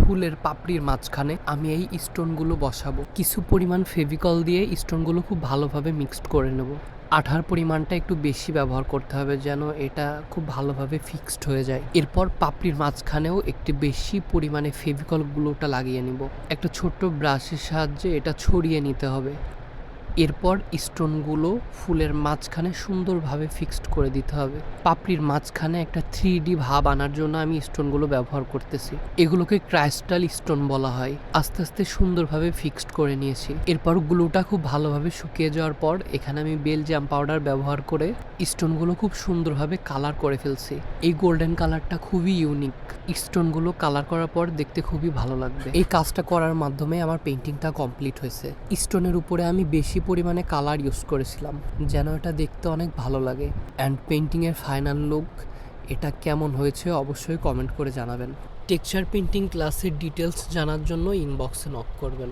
ফুলের পাপড়ির মাঝখানে আমি এই স্টোনগুলো বসাবো। কিছু পরিমাণ ফেভিকল দিয়ে স্টোনগুলো খুব ভালোভাবে মিক্সড করে নেব। আঠার পরিমাণটা একটু বেশি ব্যবহার করতে হবে যেন এটা খুব ভালোভাবে ফিক্সড হয়ে যায়। এরপর পাপড়ির মাঝখানেও একটু বেশি পরিমাণে ফেভিকল গ্লুটা লাগিয়ে নিব। একটা ছোট্ট ব্রাশের সাহায্যে এটা ছড়িয়ে নিতে হবে। এরপর স্টোনগুলো ফুলের মাঝখানে সুন্দরভাবে ফিক্সড করে দিতে হবে। পাপড়ির মাঝখানে একটা 3D ভাব আনার জন্য আমি স্টোনগুলো ব্যবহার করতেছি। এগুলোকে ক্রাইস্টাল স্টোন বলা হয়। আস্তে আস্তে সুন্দরভাবে ফিক্সড করে নিয়েছি। এরপর গ্লুটা খুব ভালোভাবে শুকিয়ে যাওয়ার পর এখানে আমি বেলজিয়াম পাউডার ব্যবহার করে স্টোনগুলো খুব সুন্দরভাবে কালার করে ফেলছি। এই গোল্ডেন কালারটা খুবই ইউনিক। স্টোনগুলো কালার করার পর দেখতে খুবই ভালো লাগবে। এই কাজটা করার মাধ্যমে আমার পেইন্টিংটা কমপ্লিট হয়েছে। স্টোনের উপরে আমি বেশি পরিমাণে কালার ইউজ করেছিলাম যেন এটা দেখতে অনেক ভালো লাগে। অ্যান্ড পেইন্টিংয়ের ফাইনাল লুক এটা কেমন হয়েছে অবশ্যই কমেন্ট করে জানাবেন। টেক্সচার পেইন্টিং ক্লাসের ডিটেলস জানার জন্য ইনবক্সে নক করবেন।